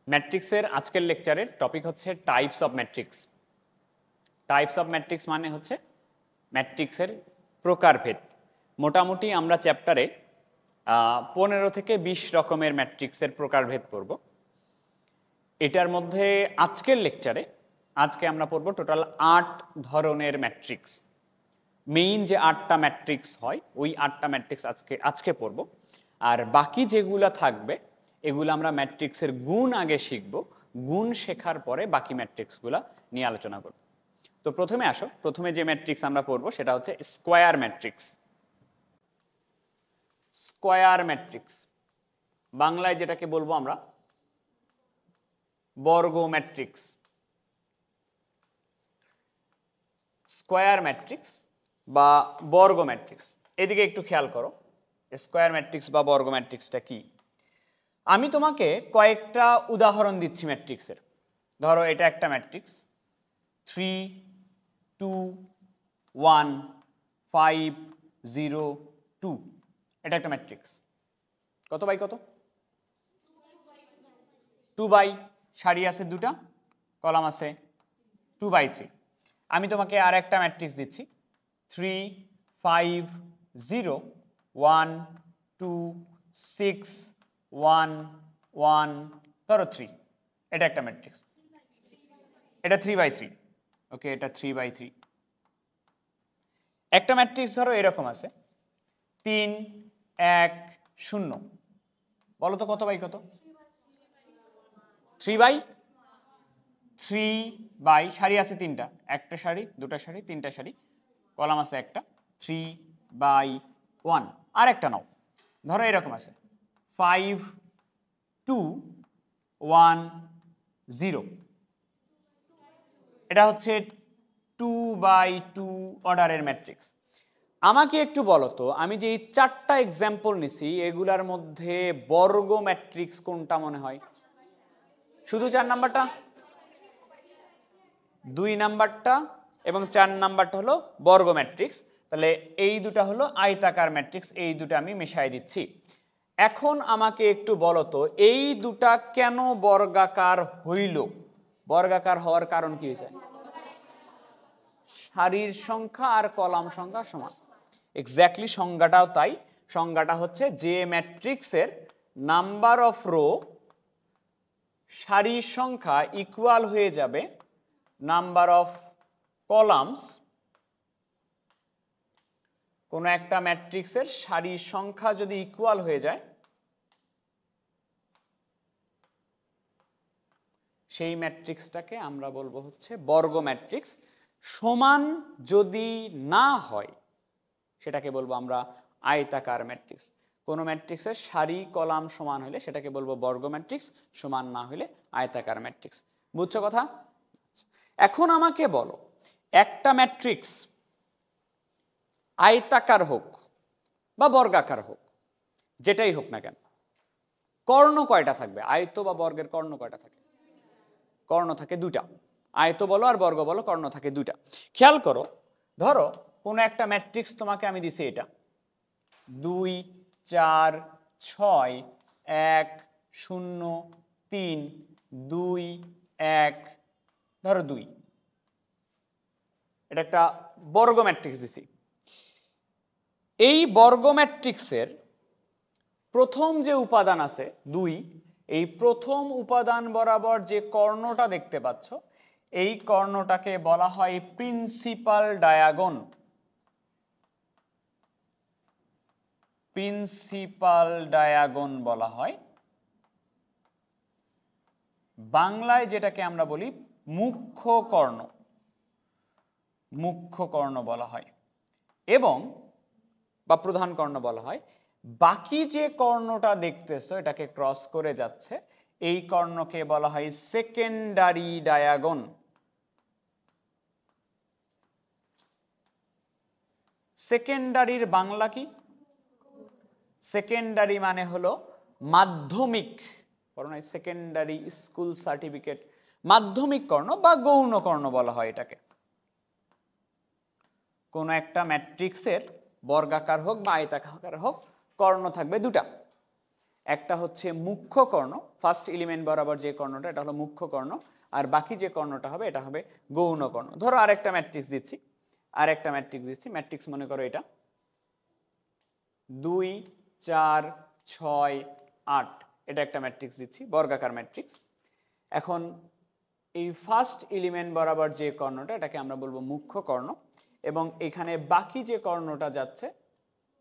ম্যাট্রিক্সের আজকের লেকচারের টপিক হচ্ছে types of matrix. Types of matrix মানে হচ্ছে ম্যাট্রিক্সের প্রকারভেদ। মোটামুটি আমরা চ্যাপ্টারে 15 থেকে 20 রকমের ম্যাট্রিক্সের প্রকারভেদ পড়ব। এটার মধ্যে আজকের লেকচারে আজকে আমরা পড়ব টোটাল 8 ধরনের ম্যাট্রিক্স। মেইন যে 8টা ম্যাট্রিক্স হয় ওই 8টা ম্যাট্রিক্স আজকে পড়ব। আর বাকি যেগুলো থাকবে এগুলো আমরা ম্যাট্রিক্সের গুণ আগে শিখব, গুণ শেখার পরে বাকি ম্যাট্রিক্সগুলো নিয়ে আলোচনা করব। তো প্রথমে যে ম্যাট্রিক্স আমরা পড়ব সেটা হচ্ছে স্কোয়ার ম্যাট্রিক্স। স্কোয়ার ম্যাট্রিক্স বাংলায় যেটাকে বলবো আমরা বর্গ ম্যাট্রিক্স। স্কোয়ার ম্যাট্রিক্স বা বর্গ ম্যাট্রিক্স, এদিকে একটু খেয়াল করো। স্কোয়ার ম্যাট্রিক্স বা বর্গ ম্যাট্রিক্সটা কি? আমি তোমাকে কয়েকটা উদাহরণ দিচ্ছি ম্যাট্রিক্সের। ধরো এটা একটা ম্যাট্রিক্স 3 2 1 5 0 2। এটা একটা ম্যাট্রিক্স। কত বাই কত? 2 বাই, সারি আছে দুটা, কলাম আছে 2 বাই 3। আমি তোমাকে আর একটা ম্যাট্রিক্স দিচ্ছি 3 5 0 1 2 6 1 1 ধরো 3। এটা একটা ম্যাট্রিক্স, এটা 3 বাই 3। ওকে, এটা 3 বাই 3। একটা ম্যাট্রিক্স ধরো এরকম আছে 3 1 0। বলো তো কত বাই কত? 3 বাই 3 বাই, সারি আছে তিনটা, একটা সারি দুটা সারি তিনটা সারি, কলাম আছে একটা, 3 বাই 1। আর একটা নাও, ধরো এরকম আছে 5 2 1 0। এটা হচ্ছে 2 বাই 2 অর্ডারের ম্যাট্রিক্স। আমাকে একটু বলো তো, আমি যে এই 4টা এক্সাম্পল নিছি এগুলার মধ্যে বর্গ ম্যাট্রিক্স কোনটা মনে হয়? শুধু 4 নাম্বারটা, 2 নাম্বারটা এবং 4 নাম্বারটা হলো বর্গ ম্যাট্রিক্স। তাহলে এই দুটা হলো আয়তাকার ম্যাট্রিক্স, এই দুটো আমি মিশাই দিচ্ছি। এখন আমাকে একটু বলো তো এই দুটা কেন বর্গাকার হইল? বর্গাকার হওয়ার কারণ কি হয়েছে? সারির সংখ্যা আর কলাম সংখ্যা সমান। এক্স্যাক্টলি সংজ্ঞাটাও তাই। সংজ্ঞাটা হচ্ছে যে ম্যাট্রিক্সের নাম্বার অফ রো সারির সংখ্যা ইকুয়াল হয়ে যাবে নাম্বার অফ কলামস। কোন একটা ম্যাট্রিক্সের সারির সংখ্যা যদি ইকুয়াল হয়ে যায় সেই ম্যাট্রিক্সটাকে আমরা বলবো হচ্ছে বর্গ ম্যাট্রিক্স। সমান যদি না হয় সেটাকে বলবো আমরা আয়তাকার ম্যাট্রিক্স। কোন ম্যাট্রিক্সের সারি কলাম সমান হলে সেটাকে বলবো বর্গ ম্যাট্রিক্স, সমান না হলে আয়তাকার ম্যাট্রিক্স। বুঝছো কথা? এখন আমাকে বলো একটা ম্যাট্রিক্স আয়তাকার হোক বা বর্গাকার হোক, যেটাই হোক না কেন, কর্ণ কয়টা থাকবে? আয়ত বা বর্গের কর্ণ কয়টা থাকে? কর্ণ থাকে দুটা। আয়ত বলো আর বর্গ বলো, কর্ণ থাকে দুটা। খেয়াল করো, ধরো কোন একটা ম্যাট্রিক্স তোমাকে আমি দিছি এটা 2 4 6 1 0 3 2 1 ধরো 2। এটা একটা বর্গ ম্যাট্রিক্স দিছি। এই বর্গ ম্যাট্রিক্সের প্রথম যে উপাদান আছে 2, এই প্রথম উপাদান বরাবর যে কর্ণটা দেখতে পাচ্ছ এই কর্ণটাকে বলা হয় প্রিন্সিপাল ডায়াগন। প্রিন্সিপাল ডায়াগন বলা হয়। বাংলায় যেটাকে আমরা বলি মুখ্য কর্ণ, মুখ্য কর্ণ বলা হয় এবং বা প্রধান কর্ণ বলা হয়। বাকি যে কর্ণটা দেখতেছো এটাকে ক্রস করে যাচ্ছে, এই কর্ণকে বলা হয় সেকেন্ডারি ডায়াগন। সেকেন্ডারির বাংলা কি? সেকেন্ডারি মানে হলো মাধ্যমিক, সেকেন্ডারি স্কুল সার্টিফিকেট, মাধ্যমিক কর্ণ বা গৌণ কর্ণ বলা হয় এটাকে। কোন একটা ম্যাট্রিক্সের বর্গাকার হোক বা আয়তাকার হোক কর্ণ থাকবে দুটা। একটা হচ্ছে মুখ্য কর্ণ, ফার্স্ট এলিমেন্ট বরাবর যে কর্ণটা এটা হলো মুখ্য কর্ণ, আর বাকি যে কর্ণটা হবে এটা হবে গৌণ কর্ণ। ধরো আরেকটা ম্যাট্রিক্স দিচ্ছি, ম্যাট্রিক্স মনে করো এটা 2 4 6 8, এটা একটা ম্যাট্রিক্স দিচ্ছি, বর্গাকার ম্যাট্রিক্স। এখন এই ফার্স্ট এলিমেন্ট বরাবর যে কর্ণটা এটাকে আমরা বলবো মুখ্য কর্ণ, এবং এখানে বাকি যে কর্ণটা যাচ্ছে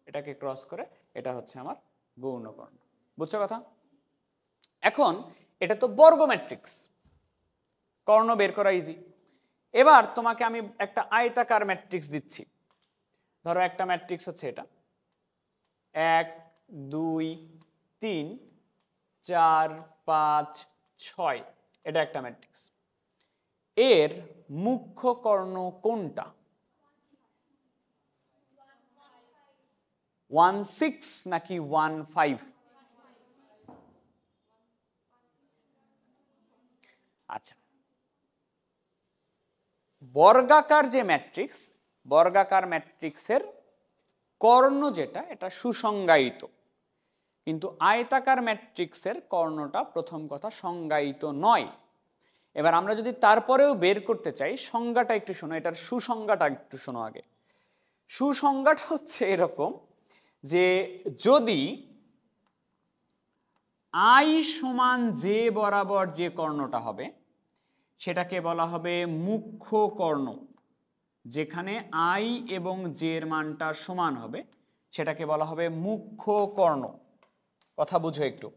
এটাকে ক্রস করে এটা হচ্ছে আমার গৌণ কর্ণ। বুঝছো কথা? এখন এটা তো বর্গ ম্যাট্রিক্স, কর্ণ বের করা ইজি। এবার তোমাকে আমি একটা আয়তাকার ম্যাট্রিক্স দিচ্ছি। ধরো একটা ম্যাট্রিক্স হচ্ছে এটা 1 2 3 4 5 6, এটা একটা ম্যাট্রিক্স। এর মুখ্য কর্ণ কোনটা? 1 6 নাকি 1 5? আচ্ছা, বর্গাকার যে ম্যাট্রিক্স, বর্গাকার ম্যাট্রিক্সের কর্ণ যেটা এটা সুসংজ্ঞায়িত, কিন্তু আয়তাকার ম্যাট্রিক্সের কর্ণটা প্রথম কথা সংজ্ঞায়িত নয়। এবার আমরা যদি তারপরেও বের করতে চাই, সংজ্ঞাটা একটু শোনো, এটার সুসংজ্ঞাটা একটু শোনো আগে। সুসংজ্ঞাটা হচ্ছে এরকম যে যদি আই সমান জে বরাবর যে কর্ণটা হবে সেটাকে বলা হবে মুখ্য কর্ণ, যেখানে আই এবং জে এর মানটা সমান হবে সেটাকে বলা হবে মুখ্য কর্ণ। কথা বুঝো একটু।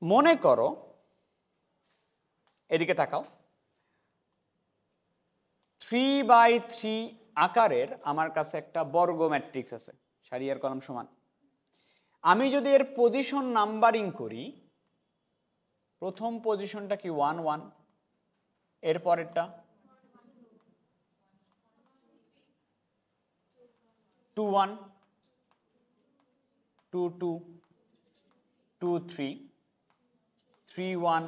মনে করো, এদিকে তাকাও, 3/3 আকারের আমার কাছে একটা বর্গ ম্যাট্রিক্স আছে, সারি আর কলাম সমান। আমি যদি এর পজিশন নাম্বারিং করি, প্রথম পজিশনটা কি 1 1, এর পরেরটা 2 1 2 2 2 3 3 1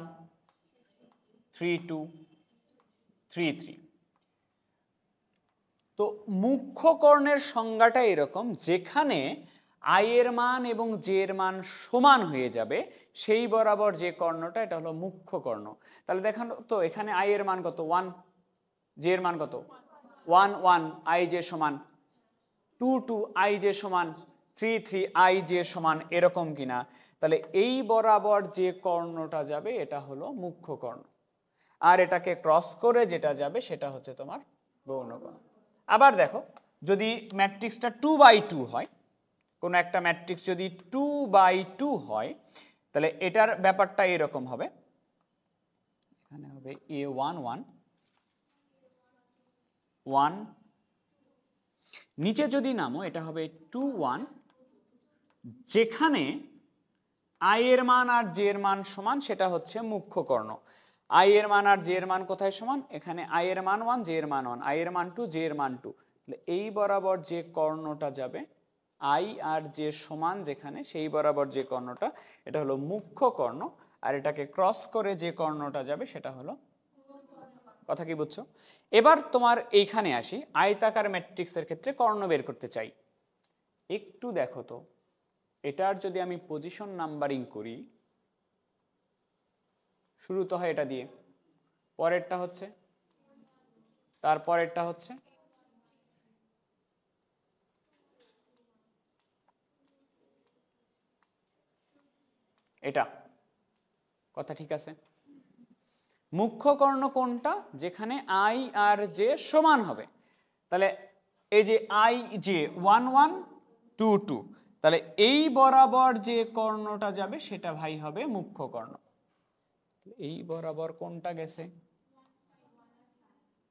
3 2 3 3। তো মুখ্য কর্ণের সংজ্ঞাটা এরকম, যেখানে আই এর মান এবং জে এর মান সমান হয়ে যাবে সেই বরাবর যে কর্ণটা এটা হলো মুখ্য কর্ণ। তাহলে দেখেন তো এখানে আই এর মান কত? 1, জে এর মান কত? 1 1, আই জে সমান 2 2, আই জে সমান 3 3, আই জে সমান, এরকম কিনা? তাহলে এই বরাবর যে কর্ণটা যাবে এটা হলো মুখ্য কর্ণ, আর এটাকে ক্রস করে যেটা যাবে সেটা হচ্ছে তোমার গৌণ কর্ণ। আবার দেখো, যদি ম্যাট্রিক্সটা 2/2 হয়, কোনো একটা ম্যাট্রিক্স যদি 2/2 হয়, তাহলে এটার ব্যাপারটা এরকম হবে, এখানে হবে A1 1 1, নিচে যদি নামো এটা হবে 2 1, যেখানে আই এর মান আর জে এর মান সমান সেটা হচ্ছে মুখ্য কর্ণ। আই এর মান আর জে এর মান কোথায় সমান? এখানে আই এর মান 1, জে এর মান 1, আই এর মান 2, জে এর মান 2। তাহলে এই বরাবর যে কর্ণটা যাবে আই আর জে সমান যেখানে, সেই বরাবর যে কর্ণটা এটা হলো মুখ্য কর্ণ, আর এটাকে ক্রস করে যে কর্ণটা যাবে সেটা হলো। কথা কি বুঝছো? এবার তোমার এইখানে আসি, আয়তাকার ম্যাট্রিক্সের ক্ষেত্রে কর্ণ বের করতে চাই। একটু দেখো তো, এটার যদি আমি পজিশন নাম্বারিং করি, শুরু তো হয় এটা দিয়ে, পরেরটা হচ্ছে, তারপরেরটা হচ্ছে, এটা। কথা ঠিক আছে? মুখ্য কর্ণ কোনটা? যেখানে আই আর জে সমান হবে। তাহলে এই যে আই জে 1 1 2 2, তাহলে এই বরাবর যে কর্ণটা যাবে সেটা ভাই হবে মুখ্য কর্ণ। এই বরাবর কোনটা গেছে?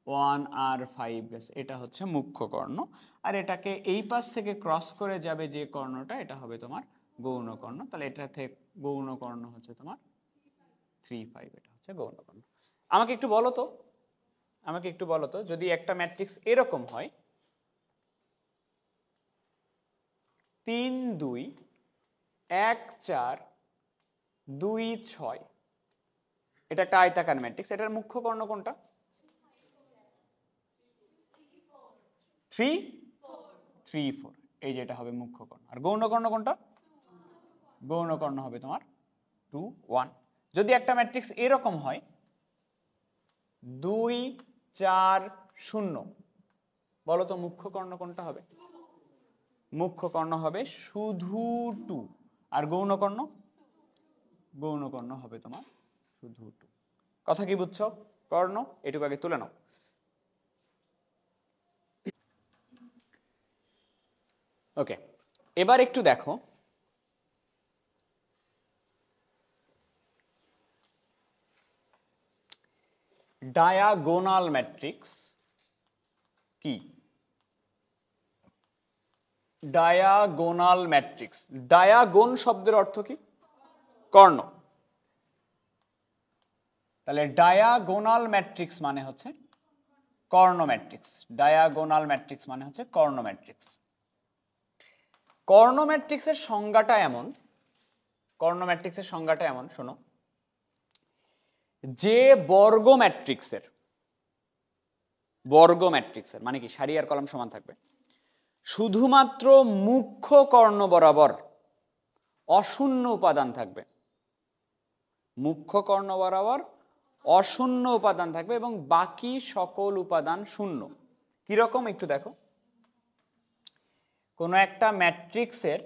1 আর 5 গেছে, এটা হচ্ছে মুখ্য কর্ণ। আর এটাকে এই পাশ থেকে ক্রস করে যাবে যে কর্ণটা এটা হবে তোমার গৌণ কর্ণ। তাহলে এটা থেকে গৌণ কর্ণ হচ্ছে তোমার 3 5, এটা হচ্ছে গৌণ কর্ণ। আমাকে একটু বলো তো, যদি একটা ম্যাট্রিক্স এরকম হয় 3 2 1 4 2 6, এটা একটা আয়তাকার ম্যাট্রিক্স, এটার মুখ্য কর্ণ কোনটা? 3 3 4, এই যে এটা হবে মুখ্য কর্ণ। আর গৌণ কর্ণ কোনটা? গৌণ কর্ণ হবে তোমার 2 1। যদি একটা ম্যাট্রিক্স এরকম হয় 2 4 0, বলো তো মুখ্য কর্ণ কোনটা হবে? মুখ্য কর্ণ হবে শুধু 2, আর গৌণ কর্ণ? গৌণ কর্ণ হবে তোমার শুধু 2। কথা কি বুঝছো? কর্ণ এটুকু আগে তুলে নাও। ওকে, এবার একটু দেখো ডায়াগোনাল ম্যাট্রিক্স কি? ডায়াগোনাল ম্যাট্রিক্স, ডায়াগোন শব্দের অর্থ কি? কর্ণ। তাহলে ডায়াগোনাল ম্যাট্রিক্স মানে হচ্ছে কর্ণ ম্যাট্রিক্স। ডায়াগোনাল ম্যাট্রিক্স মানে হচ্ছে কর্ণ ম্যাট্রিক্স। কর্ণ ম্যাট্রিক্সের সংজ্ঞাটা এমন, কর্ণ ম্যাট্রিক্সের সংজ্ঞাটা এমন, শোনো, যে বর্গ ম্যাট্রিক্সের মানে কি সারি আর কলাম সমান থাকবে, শুধুমাত্র মুখ্য কর্ণ বরাবর অশূন্য উপাদান থাকবে, মুখ্য কর্ণ বরাবর অশূন্য উপাদান থাকবে এবং বাকি সকল উপাদান শূন্য। কিরকম একটু দেখো, কোনো একটা ম্যাট্রিক্সের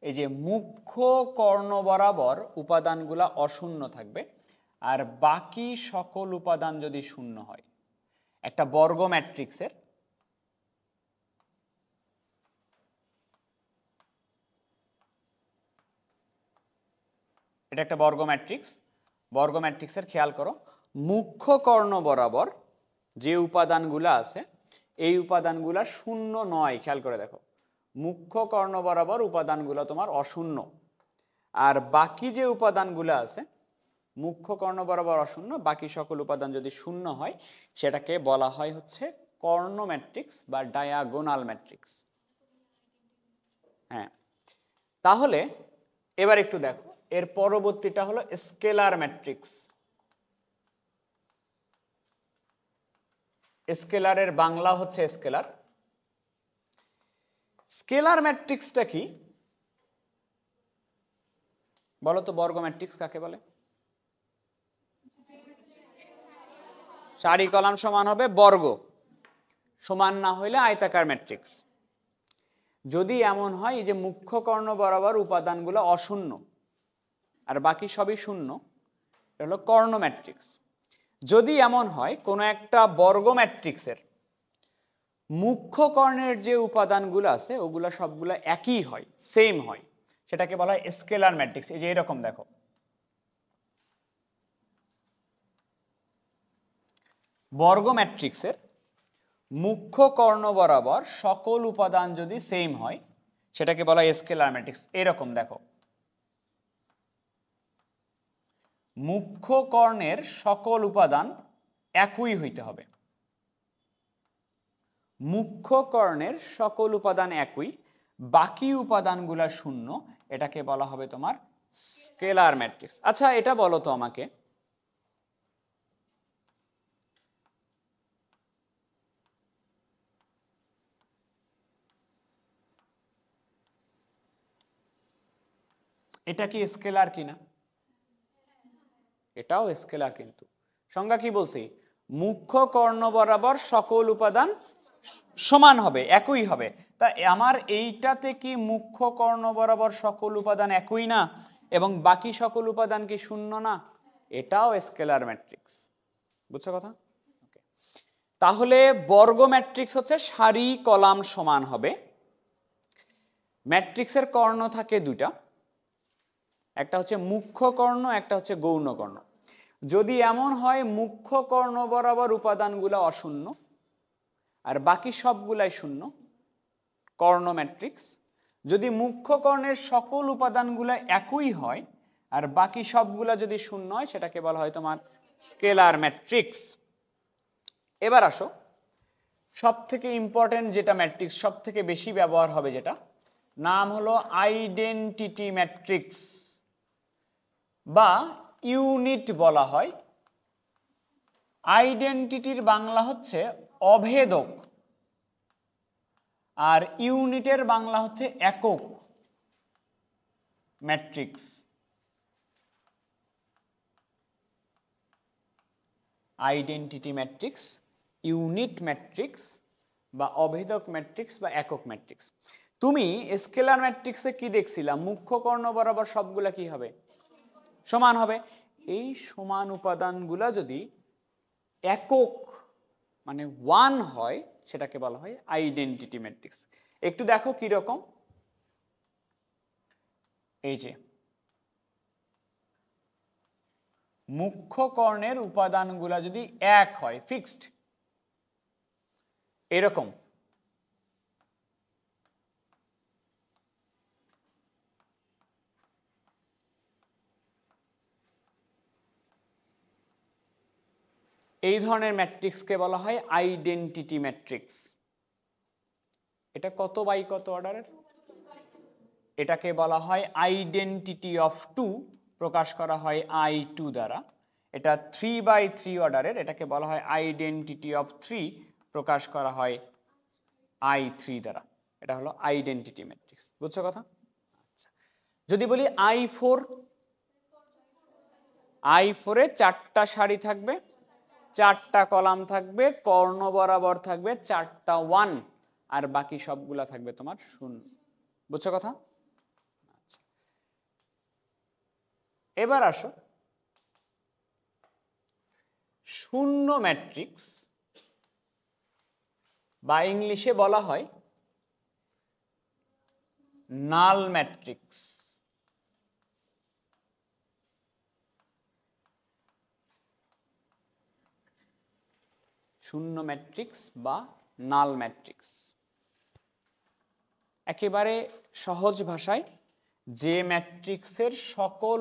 এই যে মুখ্য কর্ণ বরাবর উপাদানগুলা অশূন্য থাকবে আর বাকি সকল উপাদান যদি শূন্য হয়, একটা বর্গ ম্যাট্রিক্সের এটা একটা বর্গ ম্যাট্রিক্স, বর্গ ম্যাট্রিক্সের খেয়াল করো মুখ্য কর্ণ বরাবর যে উপাদানগুলো আছে এই উপাদানগুলা শূন্য নয়। খেয়াল করে দেখো, মুখ্য কর্ণ বরাবর উপাদানগুলো তোমার অশূন্য, আর বাকি যে উপাদানগুলো আছে মুখ্য কর্ণ বরাবর অশূন্য, বাকি সকল উপাদান যদি শূন্য হয় সেটাকে বলা হয় হচ্ছে কর্ণ ম্যাট্রিক্স বা ডায়াগোনাল ম্যাট্রিক্স। হ্যাঁ, তাহলে এবার একটু দেখো এর পরবর্তীটা হলো স্কেলার ম্যাট্রিক্স। স্কেলারের বাংলা হচ্ছে স্কেলার। স্কেলার ম্যাট্রিক্সটা কি বলো তো? বর্গ ম্যাট্রিক্স কাকে বলে? সারি কলাম সমান হবে বর্গ, সমান না হইলে আয়তাকার ম্যাট্রিক্স। যদি এমন হয় যে মুখ্য কর্ণ বরাবর উপাদানগুলো অশূন্য আর বাকি সবই শূন্য, এটা হলো কর্ণ ম্যাট্রিক্স। যদি এমন হয় কোনো একটা বর্গ ম্যাট্রিক্সের মুখ্য কর্ণের যে উপাদানগুলো আছে ওগুলো সবগুলো একই হয়, সেম হয়, সেটাকে বলা হয় স্কেলার ম্যাট্রিক্স। এই যে এরকম দেখো, বর্গ ম্যাট্রিক্সের মুখ্য কর্ণ বরাবর সকল উপাদান যদি সেম হয় সেটাকে বলা হয় স্কেলার ম্যাট্রিক্স। এরকম দেখো, মুখ্য কর্ণের সকল উপাদান একই হইতে হবে, মুখ্য কর্ণের সকল উপাদান একই, বাকি উপাদানগুলা শূন্য, এটাকে বলা হবে তোমার স্কেলার ম্যাট্রিক্স। আচ্ছা এটা বলো তো আমাকে, এটা কি স্কেলার কিনা? এটাও স্কেলার, কিন্তু সংজ্ঞা কি বলছি? মুখ্য কর্ণ বরাবর সকল উপাদান সমান হবে, একই হবে। তা আমার এইটাতে কি মুখ্য কর্ণ বরাবর সকল উপাদান একই না এবং বাকি সকল উপাদান কি শূন্য না? এটাও স্কেলার ম্যাট্রিক্স। বুঝছো কথা? তাহলে বর্গ ম্যাট্রিক্স হচ্ছে সারি কলাম সমান হবে। ম্যাট্রিক্সের কর্ণ থাকে দুইটা, একটা হচ্ছে মুখ্য কর্ণ, একটা হচ্ছে গৌণ কর্ণ। যদি এমন হয় মুখ্য কর্ণ বরাবর উপাদানগুলো অশূন্য আর বাকি সবগুলাই শূন্য, কর্ণ ম্যাট্রিক্স। যদি মুখ্য কর্ণের সকল উপাদানগুলো একই হয় আর বাকি সবগুলা যদি শূন্য হয় সেটাকে বলা হয় তোমার স্কেলার ম্যাট্রিক্স। এবার আসো সব থেকে ইম্পর্টেন্ট যেটা ম্যাট্রিক্স সব থেকে বেশি ব্যবহার হবে, যেটা নাম হলো আইডেন্টিটি ম্যাট্রিক্স বা ইউনিট বলা হয়। আইডেন্টিটির বাংলা হচ্ছে অভেদক আর ইউনিটের বাংলা হচ্ছে একক। Matrix, identity matrix, unit matrix বা অভেদক ম্যাট্রিক্স বা একক ম্যাট্রিক্স। তুমি স্কেলার ম্যাট্রিক্সে কি দেখছিলা? মুখ্য কর্ণ বরাবর সবগুলা কি হবে? সমান হবে। এই সমান উপাদানগুলা যদি একক মানে ওয়ান হয় সেটাকে বলা হয় আইডেন্টিটি ম্যাট্রিক্স। একটু দেখো কি রকম। এই যে মুখ্য কর্ণের উপাদানগুলা যদি এক হয়, ফিক্সড, এরকম এই ধরনের ম্যাট্রিক্সকে বলা হয় আইডেন্টিটি ম্যাট্রিক্স। এটা কত বাই কত অর্ডারের? এটাকে বলা হয় আইডেন্টিটি অফ টু, প্রকাশ করা হয় I2 দ্বারা। এটা 3/3 অর্ডারের, এটাকে বলা হয় আইডেন্টিটি অফ 3, প্রকাশ করা হয় I3 দ্বারা। এটা হলো আইডেন্টিটি ম্যাট্রিক্স। বুঝছো কথা? আচ্ছা, যদি বলি I4, I4-এ 4টা সারি থাকবে, 4টা কলাম থাকবে, কর্ণ বরাবর থাকবে 4টা 1, আর বাকি সবগুলা থাকবে তোমার 0। বুঝছো কথা? আচ্ছা, এবার আসো শূন্য ম্যাট্রিক্স বা ইংলিশে বলা হয় নাল ম্যাট্রিক্স। শূন্য ম্যাট্রিক্স বা নাল ম্যাট্রিক্স একেবারে সহজ ভাষায় যে ম্যাট্রিক্সের সকল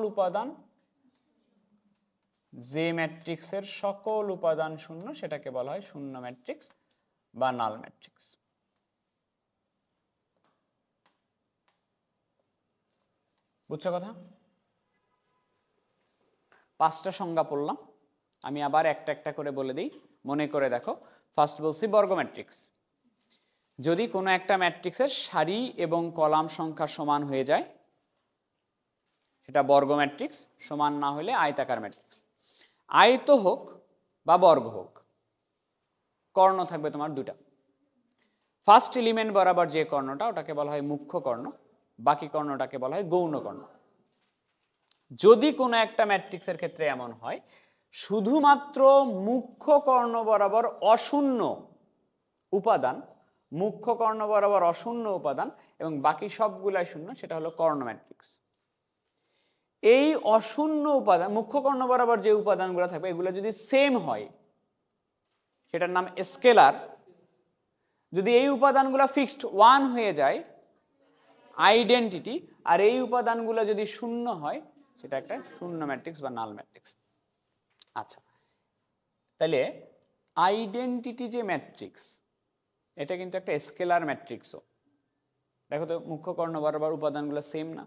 উপাদান শূন্য সেটাকে বলা হয় শূন্য ম্যাট্রিক্স বা নাল ম্যাট্রিক্স। বুঝছো কথা? 5টা সংজ্ঞা পড়লাম, আমি আবার একটা একটা করে বলে দিই, মনে করে দেখো। ফার্স্ট বলছি বর্গ ম্যাট্রিক্স। যদি কোনো একটা ম্যাট্রিক্সের সারি এবং কলাম সংখ্যা সমান হয়ে যায় সেটা বর্গ ম্যাট্রিক্স, সমান না হলে আয়তাকার ম্যাট্রিক্স। আয়ত হোক বা বর্গ হোক, কর্ণ থাকবে তোমার 2টা। ফার্স্ট এলিমেন্ট বরাবর যে কর্ণটা ওটাকে বলা হয় মুখ্য কর্ণ, বাকি কর্ণটাকে বলা হয় গৌণ কর্ণ। যদি কোনো একটা ম্যাট্রিক্সের ক্ষেত্রে এমন হয় শুধুমাত্র মুখ্য কর্ণ বরাবর অশূন্য উপাদান, মুখ্য কর্ণ বরাবর অশূন্য উপাদান এবং বাকি সবগুলাই শূন্য, সেটা হলো কর্ণ ম্যাট্রিক্স। এই অশূন্য উপাদান, মুখ্য কর্ণ বরাবর যে উপাদানগুলো থাকবে এগুলো যদি সেম হয় সেটার নাম স্কেলার। যদি এই উপাদানগুলো ফিক্সড 1 হয়ে যায় আইডেন্টিটি, আর এই উপাদানগুলো যদি শূন্য হয় সেটা একটা শূন্য ম্যাট্রিক্স বা নাল ম্যাট্রিক্স। আচ্ছা, তাহলে আইডেন্টিটি যে ম্যাট্রিক্স এটা কিন্তু একটা স্কেলার ম্যাট্রিক্সও। দেখো তো মুখ্য কর্ণ বরাবর উপাদানগুলো সেম না।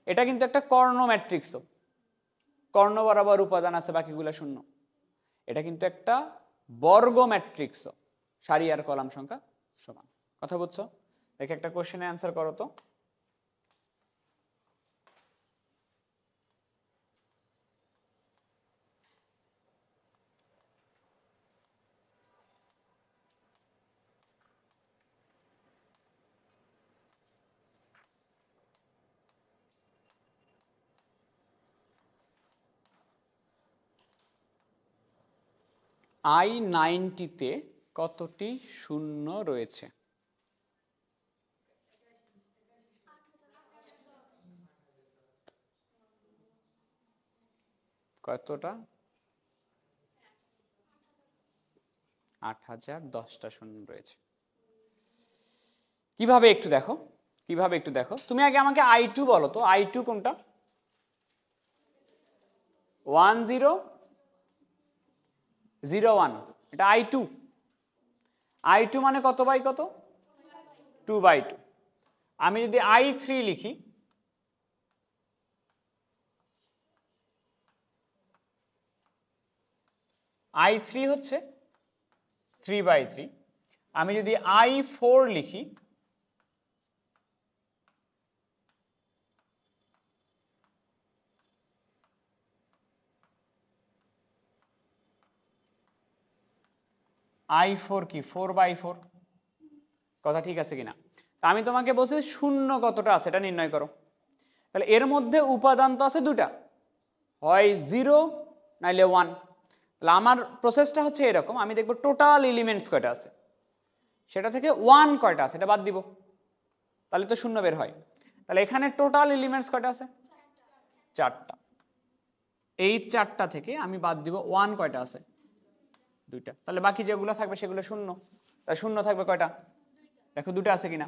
এটা কিন্তু একটা কর্ণ ম্যাট্রিক্সও, কর্ণ বরাবর উপাদান আছে বাকিগুলো শূন্য। এটা কিন্তু একটা বর্গ ম্যাট্রিক্সও, সারি আর কলাম সংখ্যা সমান। কথা বুঝছো? দেখে একটা কোশ্চেনে অ্যান্সার করো তো। I90-তে কতটি শূন্য রয়েছে? কতটা? 8010টা শূন্য রয়েছে। কিভাবে একটু দেখো, কিভাবে একটু দেখো। তুমি আগে আমাকে I2 বলো তো, I2 কোনটা? 1001, এটা I2। I2 মানে কত বাই কত? 2/2। আমি যদি I3 লিখি, I3 হচ্ছে 3/3। আমি যদি I4 লিখি, i4 কি 4/4, কথা ঠিক আছে কিনা? তা আমি তোমাকে বলছি শূন্য কতটা আছে এটা নির্ণয় করো। তাহলে এর মধ্যে উপাদান তো আছে দুটা, হয় 0 নাইলে 1। তাহলে আমার প্রসেসটা হচ্ছে এরকম, আমি দেখব টোটাল এলিমেন্টস কয়টা আছে, সেটা থেকে 1 কয়টা আছে এটা বাদ দিব, তাহলে তো শূন্য বের হয়। তাহলে এখানে টোটাল এলিমেন্টস কয়টা আছে? 4টা। এই 4টা থেকে আমি বাদ দিব 1 কয়টা আছে? 2টা। তাহলে বাকি যেগুলো থাকবে সেগুলো শূন্য। তাহলে শূন্য থাকবে কয়টা? দেখো 2টা আছে কিনা।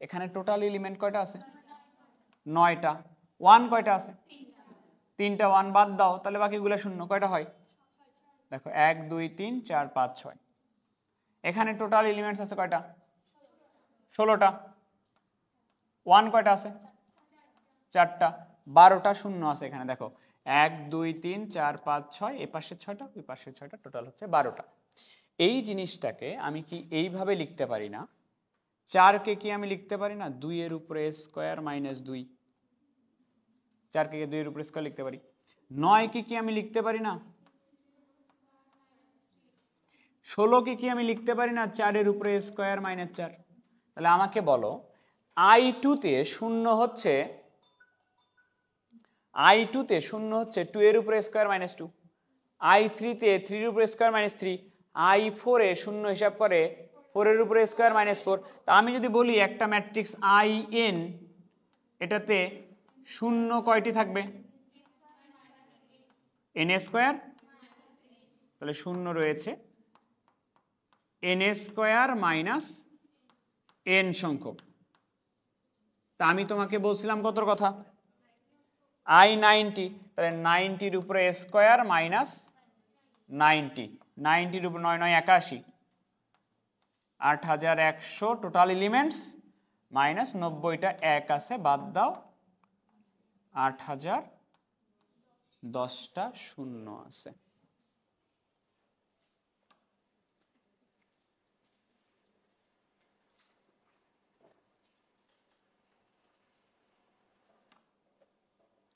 এখানে টোটাল এলিমেন্ট কয়টা আছে? 9টা। 1 কয়টা আছে? 3টা। 1 বাদ দাও, তাহলে বাকিগুলো শূন্য। কয়টা হয়? দেখো 1 2 3 4 5 6। এখানে টোটাল এলিমেন্টস আছে কয়টা? 16টা। 1 কয়টা আছে? 4টা। 12টা শূন্য আছে এখানে। দেখো 1 2 3 4 5 6, এ পাশে 6টা, ওই পাশে 6টা, টোটাল হচ্ছে 12টা। এই জিনিসটাকে আমি কি এইভাবে লিখতে পারি না? 4কে কি আমি লিখতে পারি না 2 এর উপরে স্কয়ার মাইনাস 2? 4কে 2 এর উপরে স্কয়ার লিখতে পারি। 9কে কি আমি লিখতে পারি না? 16কে কি আমি লিখতে পারি না 4 এর উপরে স্কয়ার মাইনাস 4? তাহলে আমাকে বলো i2 তে শূন্য হচ্ছে, i2 তে শূন্য হচ্ছে 2 এর উপরে স্কয়ার মাইনাস 2, i3 তে 3 এর উপরে স্কয়ার মাইনাস 3, i4 এ শূন্য হিসাব করে 4 এর উপরে স্কয়ার মাইনাস 4। তা আমি যদি বলি একটা ম্যাট্রিক্স in, এটাতে শূন্য কয়টি থাকবে? n square. তাহলে শূন্য রয়েছে n স্কয়ার মাইনাস n সংখ্যক। তা আমি তোমাকে বলছিলাম কতর কথা? i90। তাহলে 90-র উপরে স্কয়ার মাইনাস 90, 90-র উপর 9 9 81, 8100 টোটাল এলিমেন্টস মাইনাস 90টা 1 আছে বাদ দাও, 8000, 10টা শূন্য আছে।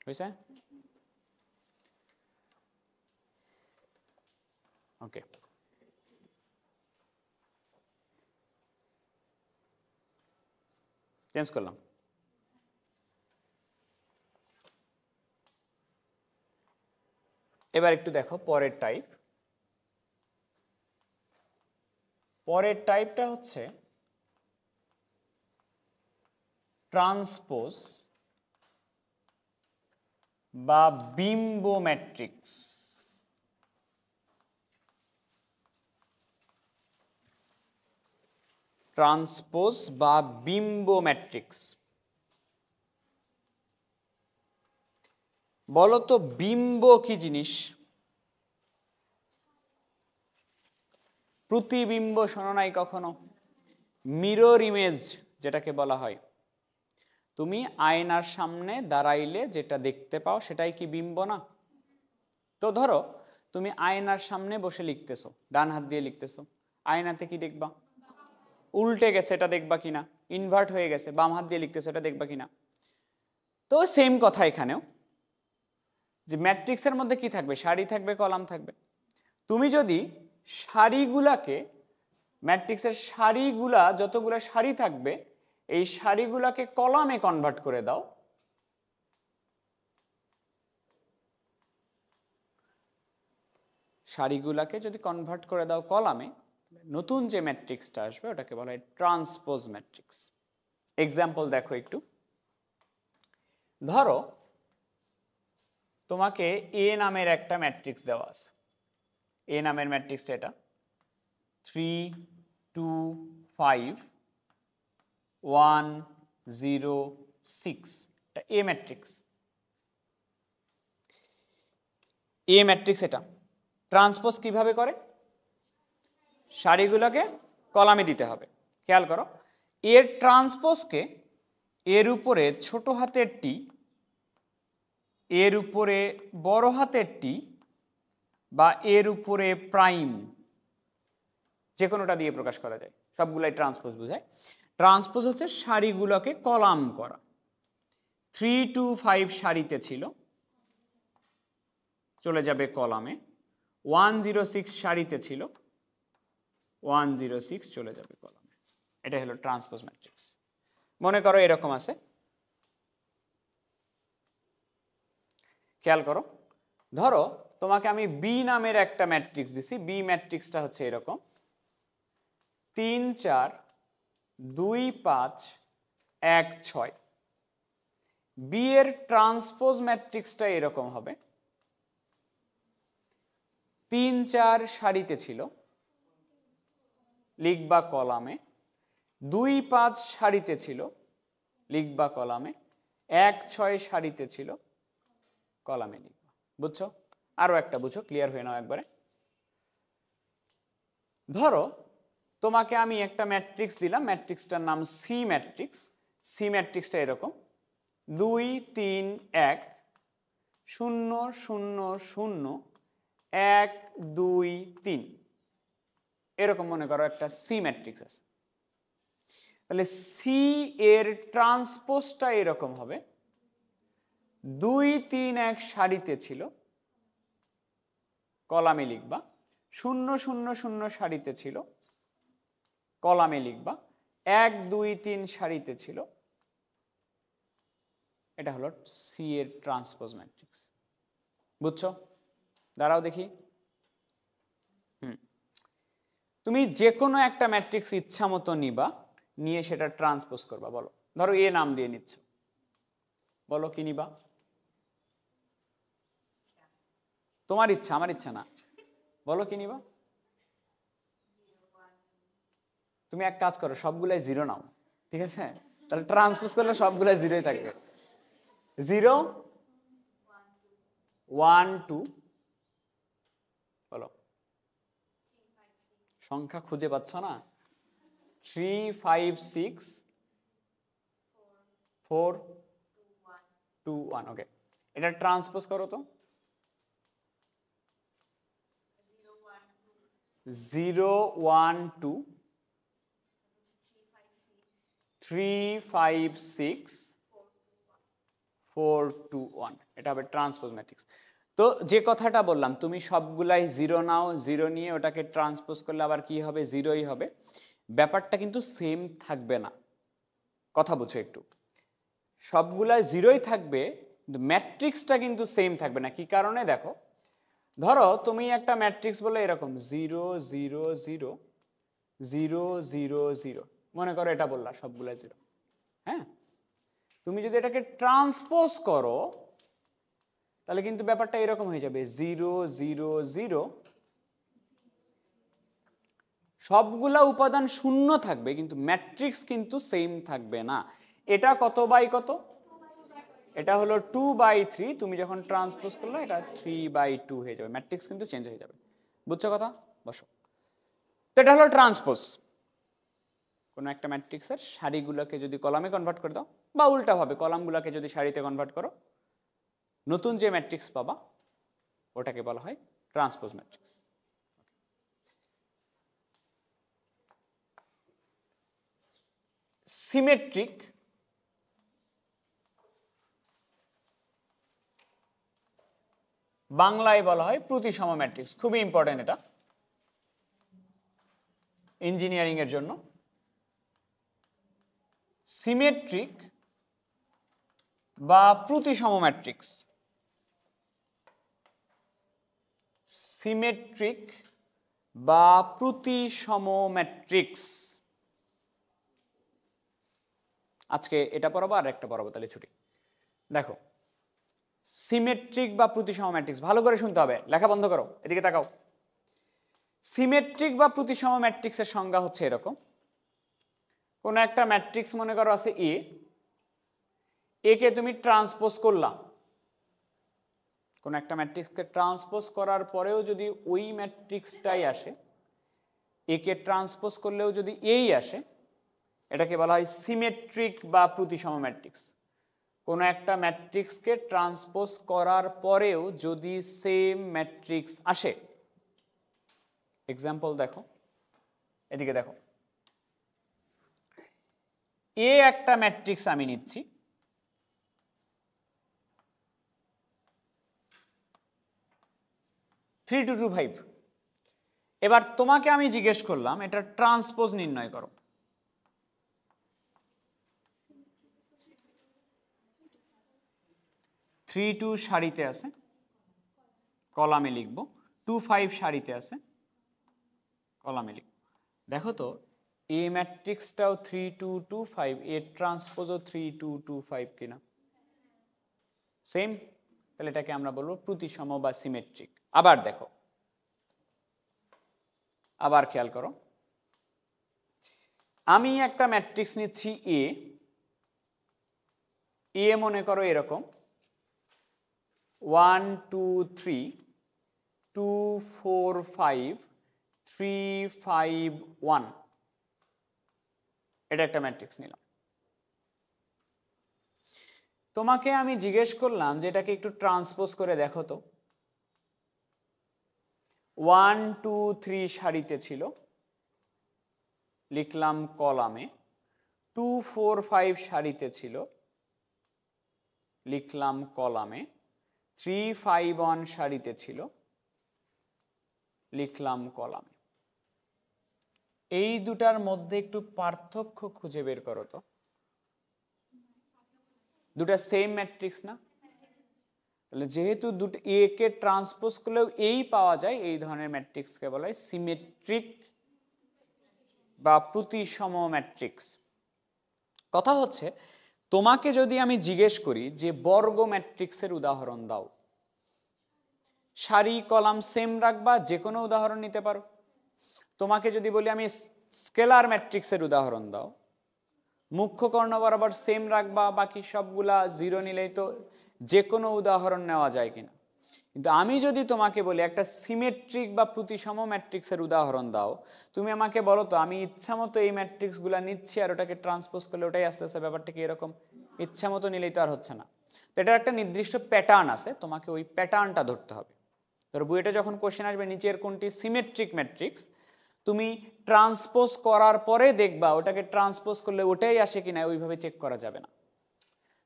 হয়েছে? ওকে, চেঞ্জ করলাম। এবার একটু দেখো পরের টাইপ। পরের টাইপটা হচ্ছে ট্রান্সপোজ বা বিম্ব ম্যাট্রিক্স। ট্রান্সপোজ বা বিম্ব ম্যাট্রিক্স। বলো তো বিম্ব কি জিনিস? প্রতিবিম্ব শোনো নাই কখনো? মিরর ইমেজ যেটাকে বলা হয়। তুমি আয়নার সামনে দাঁড়াইলে যেটা দেখতে পাও সেটাই কি বিম্ব না? তো ধরো তুমি আয়নার সামনে বসে লিখতেছো, ডান হাত দিয়ে লিখতেছো, আয়নাতে কি দেখবা? উল্টে গেছে এটা দেখবা কিনা, ইনভার্ট হয়ে গেছে বাম হাত দিয়ে লিখতেছো এটা দেখবা কিনা। তো সেম কথা এখানেও, যে ম্যাট্রিক্সের মধ্যে কি থাকবে? সারি থাকবে, কলাম থাকবে। তুমি যদি সারিগুলাকে, ম্যাট্রিক্সের সারিগুলা যতগুলো সারি থাকবে এই সারিগুলাকে কলামে কনভার্ট করে দাও, সারিগুলাকে যদি কনভার্ট করে দাও কলামে, নতুন যে ম্যাট্রিক্সটা আসবে ওটাকে বলা হয় ট্রান্সপোজ ম্যাট্রিক্স। এক্সাম্পল দেখো একটু। ধরো তোমাকে এ নামের একটা ম্যাট্রিক্স দেওয়া আছে। এ নামের ম্যাট্রিক্সটা এটা 3 2 5 1 0 6, এটা এ ম্যাট্রিক্স। এ ম্যাট্রিক্স এটা ট্রান্সপোজ কিভাবে করে? সারিগুলোকে কলামে দিতে হবে। খেয়াল করো, এর ট্রান্সপোজকে এর উপরে ছোট হাতের টি, এর উপরে বড় হাতের টি, বা এর উপরে প্রাইম, যে কোনোটা দিয়ে প্রকাশ করা যায়, সবগুলাই ট্রান্সপোজ বোঝায়। ট্রান্সপোজ হচ্ছে সারিগুলোকে কলাম করা। 3 2 5 সারিতে ছিল, চলে যাবে কলামে। 1 0 6 সারিতে ছিল, 106 চলে যাবে কলামে। এটা হলো ট্রান্সপোজ ম্যাট্রিক্স। মনে করো এরকম আছে, খেয়াল করো, ধরো তোমাকে আমি বি নামের একটা ম্যাট্রিক্স দিছি। বি ম্যাট্রিক্সটা হচ্ছে এরকম 3 4 2 5 1 6। বি এর ট্রান্সপোজ ম্যাট্রিক্সটা এরকম হবে 3 4 সারিতে ছিল, লিখবা কলামে, 2 5 সারিতে ছিল, লিখবা কলামে, 1 6 সারিতে ছিল, কলামে লিখবা। বুঝছো? আরো একটা বুঝো, ক্লিয়ার হয়ে নাও একবারে। ধরো তোমাকে আমি একটা ম্যাট্রিক্স দিলাম, ম্যাট্রিক্সটার নাম সি ম্যাট্রিক্স। সি ম্যাট্রিক্সটা এরকম 2 3 1 0 0 0 1 2 3। এরকম মনে করো একটা সি ম্যাট্রিক্স আছে। তাহলে সি এর ট্রান্সপোজটা এরকম হবে 2 3 1 সারিতে ছিল, কলামে লিখবা, 0 0 0 সারিতে ছিল, কলামে লিখবা, 1 2 3 সারিতে ছিল। এটা হলো সি এর ট্রান্সপোজ ম্যাট্রিক্স। বুঝছো? দাঁড়াও দেখি। তুমি যে কোনো একটা ম্যাট্রিক্স ইচ্ছা মতো নিবা, নিয়ে সেটা ট্রান্সপোজ করবা। বলো, ধরো এ নাম দিয়ে নিচ্ছ, বলো কি নিবা? তোমার ইচ্ছা, আমার ইচ্ছা না। বলো কি নিবা? তুমি এক কাজ করো, সবগুলাই জিরো নাও, ঠিক আছে? তাহলে ট্রান্সপোজ করলে সবগুলাই জিরোই থাকবে। 0 1 2, বলো, সংখ্যা খুঁজে পাচ্ছ না? 3 5 6 4 2 1। ওকে, এটা ট্রান্সপোজ করো তো। 0 1 2 3 5 6 4 2 1। এটা হবে ট্রান্সপোজ ম্যাট্রিক্স। তো যে কথাটা বললাম, তুমি সবগুলাই জিরো নাও, জিরো নিয়ে ওটাকে ট্রান্সপোজ করলে আবার কি হবে? জিরোই হবে। ব্যাপারটা কিন্তু সেম থাকবে না, কথা বুঝো একটু। সবগুলাই জিরোই থাকবে, কিন্তু ম্যাট্রিক্সটা কিন্তু সেম থাকবে না। কি কারণে? দেখো, ধরো তুমি একটা ম্যাট্রিক্স বলে এরকম 0 0 0 0 0 0, মনে করো এটা বললা সবগুলাই জিরো। হ্যাঁ, তুমি যদি এটাকে ট্রান্সপোজ করো তাহলে কিন্তু ব্যাপারটা এরকম হয়ে যাবে 0 0 0। সবগুলা উপাদান শূন্য থাকবে, কিন্তু ম্যাট্রিক্স কিন্তু সেম থাকবে না। এটা কত বাই কত? এটা হলো 2/3। তুমি যখন ট্রান্সপোজ করলে এটা 3/2 হয়ে যাবে, ম্যাট্রিক্স কিন্তু চেঞ্জ হয়ে যাবে। বুঝছো কথা? বসো। তো এটা হলো ট্রান্সপোজ। কোনো একটা ম্যাট্রিক্সের সারিগুলোকে যদি কলামে কনভার্ট করে দাও, বা উল্টাভাবে কলামগুলোকে যদি সারিতে কনভার্ট করো, নতুন যে ম্যাট্রিক্স পাবা ওটাকে বলা হয় ট্রান্সপোজ ম্যাট্রিক্স। সিমেট্রিক বাংলায় বলা হয় প্রতিসম ম্যাট্রিক্স। খুবই ইম্পর্টেন্ট এটা ইঞ্জিনিয়ারিং এর জন্য। সিমেট্রিক বা প্রতিসম ম্যাট্রিক্স, সিমেট্রিক বা প্রতিসম ম্যাট্রিক্স। আজকে এটা পড়াবো আর একটা পড়াবো, তাহলে ছুটি। দেখো, সিমেট্রিক বা প্রতিসম ম্যাট্রিক্স, ভালো করে শুনতে হবে, লেখা বন্ধ করো, এদিকে তাকাও। সিমেট্রিক বা প্রতিসম ম্যাট্রিক্সের সংজ্ঞা হচ্ছে এরকম। কোন একটা ম্যাট্রিক্স মনে করো আছে এ, একে তুমি ট্রান্সপোজ করলা, কোন একটা ম্যাট্রিক্সকে ট্রান্সপোজ করার পরেও যদি ওই ম্যাট্রিক্সটাই আসে, একে ট্রান্সপোজ করলেও যদি এই আসে, এটাকে বলা হয় সিমেট্রিক বা প্রতিসম ম্যাট্রিক্স। কোন একটা ম্যাট্রিক্সকে ট্রান্সপোজ করার পরেও যদি সেম ম্যাট্রিক্স আসে, এক্সাম্পল দেখো, এদিকে দেখো, এ একটা ম্যাট্রিক্স আমি নিচ্ছি, থ্রি টু টু 5। এবার তোমাকে আমি জিজ্ঞেস করলাম এটা ট্রান্সপোজ নির্ণয় করো। 3 2 সারিতে আছে, কলামে লিখব। 2 5 সারিতে আছে, কলামে লিখব। দেখো তো এ ম্যাট্রিক্সটাও 3 2 2 5, এর ট্রান্সপোজও 3 2 2 5 কিনা? সেম। তাহলে এটাকে আমরা বলবো প্রতিসম বা সিমেট্রিক। আবার দেখো, আবার খেয়াল করো, আমি একটা ম্যাট্রিক্স নিচ্ছি এ, এ মনে করো এরকম 1 2 3 2 4 5 3 5 1, এটা একটা ম্যাট্রিক্স নিলাম। তোমাকে আমি জিজ্ঞেস করলাম যে এটাকে একটু ট্রান্সপোজ করে দেখো তো। 1 2 3 সারিতে ছিল, লিখলাম কলামে। 2 4 5 সারিতে ছিল, লিখলাম কলামে। 3 5 1 সারিতে ছিল, লিখলাম কলামে। এই দুটার মধ্যে একটু পার্থক্য খুঁজে বের করো তো। দুটা সেম ম্যাট্রিক্স না? তাহলে যেহেতু দুটো এ কে ট্রান্সপোজ করলেও এই পাওয়া যায়, এই ধরনের ম্যাট্রিক্সকে বলা হয় সিমেট্রিক বা প্রতিসম ম্যাট্রিক্স। কথা হচ্ছে, তোমাকে যদি আমি জিজ্ঞেস করি যে বর্গ ম্যাট্রিক্সের উদাহরণ দাও, সারি কলাম সেম রাখবা, যে কোনো উদাহরণ নিতে পারো। তোমাকে যদি বলি আমি স্কেলার ম্যাট্রিক্সের উদাহরণ দাও, মুখ্য কর্ণ বরাবর সেম রাখবা, বাকি সবগুলা 0 নিলেই তো যে কোনো উদাহরণ নেওয়া যায় কিনা। কিন্তু আমি যদি তোমাকে বলি একটা সিমেট্রিক বা প্রতিসম ম্যাট্রিক্সের উদাহরণ দাও, তুমি আমাকে বলো তো আমি ইচ্ছা মতো এই ম্যাট্রিক্সগুলো নিচ্ছি আর ওটাকে ট্রান্সপোজ করলে ওটাই আস্তে আস্তে ব্যাপারটা কি এরকম? ইচ্ছা মতো নিলেই তো আর হচ্ছে না। তো এটার একটা নির্দিষ্ট প্যাটার্ন আছে, তোমাকে ওই প্যাটার্নটা ধরতে হবে। ধরো বুয়েটে যখন কোশ্চেন আসবে নিচের কোনটি সিমেট্রিক ম্যাট্রিক্স, তুমি ট্রান্সপোজ করার পরে দেখবা ওটাকে ট্রান্সপোজ করলে ওটাই আসে কিনা, ওইভাবে চেক করা যাবে না।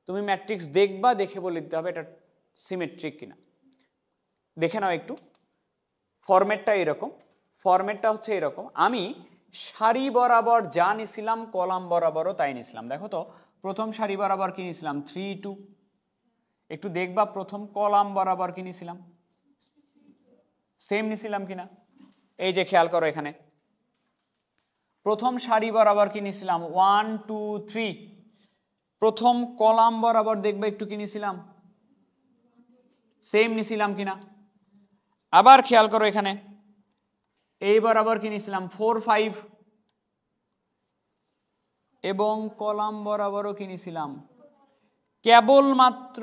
তুমি ম্যাট্রিক্স দেখবা, দেখে বলে দিতে হবে এটা সিমেট্রিক কিনা। দেখে নাও একটু, ফরম্যাটটা এরকম। ফরম্যাটটা হচ্ছে এরকম, আমি সারি বরাবর যা নিছিলাম কলাম বরাবরও তাই নিছিলাম। দেখো তো প্রথম সারি বরাবর কি নিছিলাম 3 2, একটু দেখবা প্রথম কলাম বরাবর কি নিছিলাম, সেম নিছিলাম কিনা। এই যে খেয়াল করো এখানে প্রথম সারি বরাবর কি নিছিলাম 1 2 3, প্রথম কলাম বরাবর দেখবে একটু কি নিছিলাম, সেম নিছিলাম কিনা। আবার খেয়াল করো এখানে এই বরাবর কি নিছিলাম 4 5, এবং কলাম বরাবরও কি নিছিলাম। কেবলমাত্র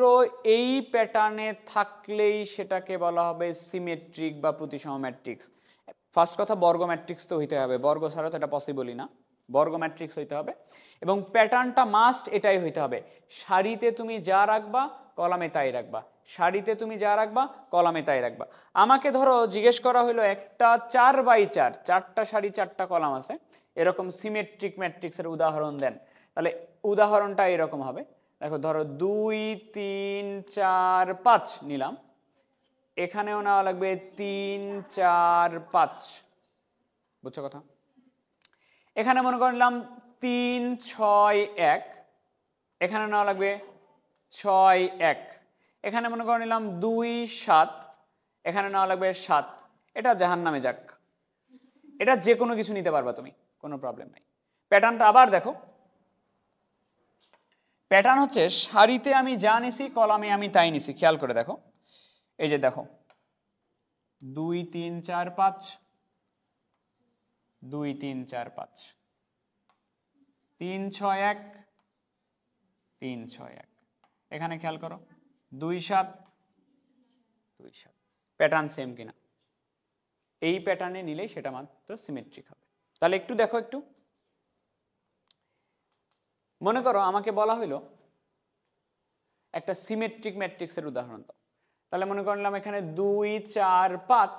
এই প্যাটার্নে থাকলেই সেটাকে বলা হবে সিমেট্রিক বা প্রতিসম ম্যাট্রিক্স। ফার্স্ট কথা, বর্গ ম্যাট্রিক্স তো হইতে হবে, বর্গ ছাড়া তো এটা পসিবলই না। বর্গ ম্যাট্রিক্স হইতে হবে এবং প্যাটার্নটা মাস্ট এটাই হইতে হবে, সারিতে তুমি যা রাখবা কলামে তাই রাখবা, সারিতে তুমি যা রাখবা কলামে তাই রাখবা। আমাকে ধরো জিজ্ঞেস করা হলো একটা 4 বাই 4, 4টা সারি 4টা কলাম আছে, এরকম সিমেট্রিক ম্যাট্রিক্সের উদাহরণ দেন। তাহলে উদাহরণটা এরকম হবে, দেখো ধরো 2 3 4 5 নিলাম, এখানেও নেওয়া লাগবে 3 4 5, বুঝছো কথা? এখানে মনে করলাম 3 6 1, এখানে নেওয়া লাগবে 6 1, এখানে মনে করে নিলাম 2 7, এখানে নেওয়া লাগবে 7। এটা জাহান্নামে যাক, এটা যে কোনো কিছু নিতে পারবা তুমি, কোনো প্রবলেম নাই। প্যাটার্নটা আবার দেখো, প্যাটার্ন হচ্ছে সারিতে আমি যা নিছি কলামে আমি তাই নিছি। খেয়াল করে দেখো, এই যে দেখো 2 3 4 5, 2 3 4 5, 3 6 1, 3 6 1, এখানে খেয়াল করো 2 7 2 7। প্যাটার্ন সেম কিনা? এই প্যাটার্নে নিলেই সেটা মাত্র সিমেট্রিক হবে। তাহলে একটু দেখো, একটু মনে করো আমাকে বলা হলো একটা সিমেট্রিক ম্যাট্রিক্সের উদাহরণ দাও। তাহলে মনে করলাম এখানে 2 4 5,